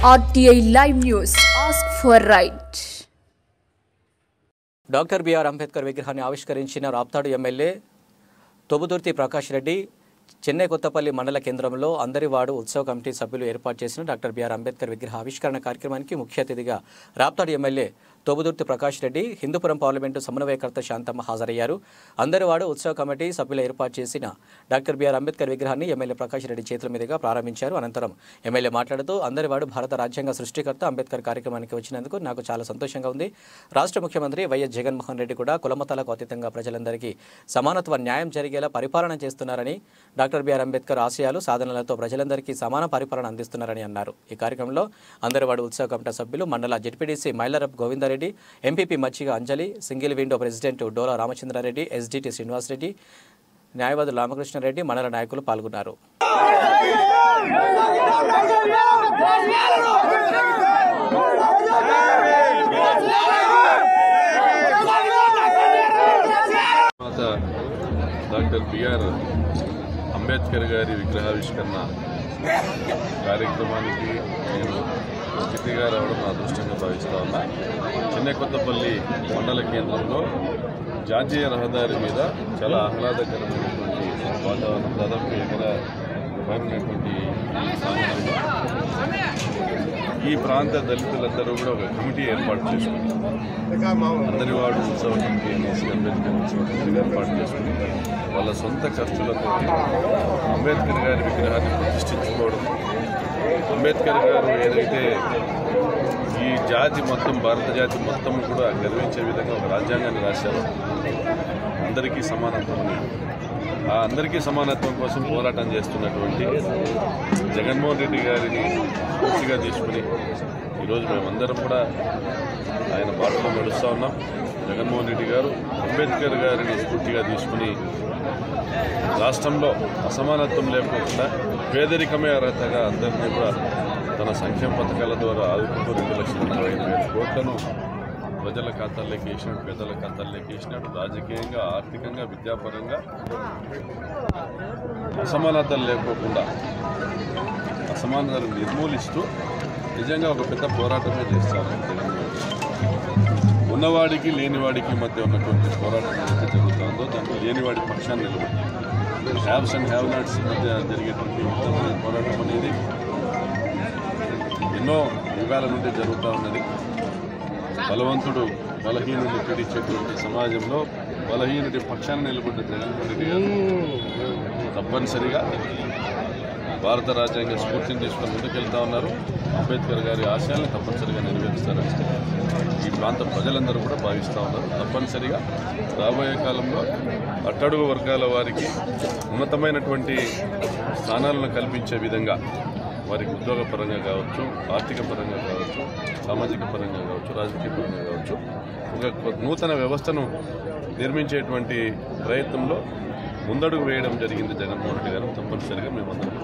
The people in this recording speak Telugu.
RTI Live News. Ask for right. Doctor BR Ambedkar విగ్రహాన్ని ఆవిష్కరించిన రాప్తాడు ఎమ్మెల్యే తొబుదుర్తి ప్రకాష్ రెడ్డి చెన్నై కొత్తపల్లి మండల కేంద్రంలో అందరివాడు ఉత్సవ కమిటీ సభ్యులు ఏర్పాటు చేసిన డాక్టర్ బిఆర్ అంబేద్కర్ విగ్రహ ఆవిష్కరణ కార్యక్రమానికి ముఖ్య అతిథిగా రాప్తాడు ఎమ్మెల్యే తొబుదుర్తి ప్రకాష్ రెడ్డి, హిందూపురం పార్లమెంటు సమన్వయకర్త శాంతమ్మ హాజరయ్యారు. అందరివాడు ఉత్సవ కమిటీ సభ్యులు ఏర్పాటు చేసిన డాక్టర్ బిఆర్ అంబేద్కర్ విగ్రహాన్ని ఎమ్మెల్యే ప్రకాష్ రెడ్డి చేతుల మీదుగా ప్రారంభించారు. అనంతరం ఎమ్మెల్యే మాట్లాడుతూ అందరివాడు భారత రాజ్యాంగ సృష్టికర్త అంబేద్కర్ కార్యక్రమానికి వచ్చినందుకు నాకు చాలా సంతోషంగా ఉంది. రాష్ట్ర ముఖ్యమంత్రి వైఎస్ జగన్మోహన్ రెడ్డి కూడా కులమతాలకు అతీతంగా ప్రజలందరికీ సమానత్వ న్యాయం జరిగేలా పరిపాలన చేస్తున్నారని, డాక్టర్ బిఆర్ అంబేద్కర్ ఆశయాలు సాధనలతో ప్రజలందరికీ సమాన పరిపాలన అందిస్తున్నారని అన్నారు. ఈ కార్యక్రమంలో అందరివాడు ఉత్సవ కమిటీ సభ్యులు మండల జెడ్పీడీసీ మైలరప్ గోవిందారెడ్డి, ఎంపీపీ మచ్చిగ అంజలి, సింగిల్ విండో ప్రెసిడెంట్ డోలా రామచంద్రారెడ్డి, ఎస్డిటి శ్రీనివాసరెడ్డి, న్యాయవాది రామకృష్ణారెడ్డి, మండల నాయకులు పాల్గొన్నారు. డాక్టర్ బిఆర్ అంబేద్కర్ గారి విగ్రహావిష్కరణ కార్యక్రమానికి నేను అతిథిగా రావడం నా అదృష్టంగా భావిస్తా ఉన్నా. చెన్నై కొత్తపల్లి మండల కేంద్రంలో జాతీయ రహదారి మీద చాలా ఆహ్లాదకరమైనటువంటి వాతావరణం, దాదాపు ఎకరా పైనటువంటి ఈ ప్రాంత దళితులందరూ కూడా ఒక కమిటీ ఏర్పాటు చేసుకుని అందరివాడు ఉత్సవ కమిటీ అనేసి అంబేద్కర్ ఉత్సవ కమిటీ ఏర్పాటు చేసుకుని వాళ్ళ సొంత ఖర్చులతో అంబేద్కర్ గారి విగ్రహాన్ని ప్రతిష్ఠించుకోవడం. అంబేద్కర్ గారు ఏదైతే ఈ జాతి మొత్తం, భారత జాతి మొత్తం కూడా గర్వించే విధంగా ఒక రాజ్యాంగాన్ని రాశారు, అందరికీ సమానత్వం అని. ఆ అందరికీ సమానత్వం కోసం పోరాటం చేస్తున్నటువంటి జగన్మోహన్ రెడ్డి గారిని పూర్తిగా తీసుకుని ఈరోజు మేమందరం కూడా ఆయన బాటలో నడుస్తూ ఉన్నాం. జగన్మోహన్ రెడ్డి గారు అంబేద్కర్ గారిని స్ఫూర్తిగా తీసుకుని రాష్ట్రంలో అసమానత్వం లేకుండా పేదరికమే అర్హతగా అందరినీ కూడా తన సంక్షేమ పథకాల ద్వారా ఆదుకుంటూ 2,25,000 కోట్లను ప్రజల ఖాతాల్లోకి వేసినాడు, పేదల ఖాతాల్లోకి వేసినాడు. రాజకీయంగా, ఆర్థికంగా, విద్యాపరంగా అసమానతలు లేకోకుండా అసమానతలు నిర్మూలిస్తూ నిజంగా ఒక పెద్ద పోరాటమే చేస్తారు. ఉన్నవాడికి లేనివాడికి మధ్య ఉన్నటువంటి పోరాటం ఏదైతే జరుగుతుందో దాంట్లో లేనివాడి పక్షాన్ని నిలబడి హ్యావ్స్ అండ్ హ్యావ్ నాట్స్ మధ్య జరిగేటువంటి పోరాటం అనేది ఎన్నో యుగాల నుండి జరుగుతూ ఉన్నది. బలవంతుడు బలహీనుడిని పీడించేటువంటి సమాజంలో బలహీనుడి పక్షాన్ని నిలబడ్డ జగన్మోహన్ రెడ్డి గారు తప్పనిసరిగా భారత రాజ్యాంగ స్ఫూర్తిని తీసుకుని ముందుకెళ్తా ఉన్నారు. అంబేద్కర్ గారి ఆశయాలను తప్పనిసరిగా నెరవేరుస్తారని ఈ ప్రాంత ప్రజలందరూ కూడా భావిస్తూ ఉన్నారు. తప్పనిసరిగా రాబోయే కాలంలో అట్టడుగు వర్గాల వారికి ఉన్నతమైనటువంటి స్థానాలను కల్పించే విధంగా వారికి ఉద్యోగ పరంగా కావచ్చు, ఆర్థిక పరంగా కావచ్చు, సామాజిక పరంగా కావచ్చు, రాజకీయ పరంగా కావచ్చు ఒక నూతన వ్యవస్థను నిర్మించేటువంటి ప్రయత్నంలో ముందడుగు వేయడం జరిగింది జగన్మోహన్ రెడ్డి గారు. తప్పనిసరిగా మేమందరం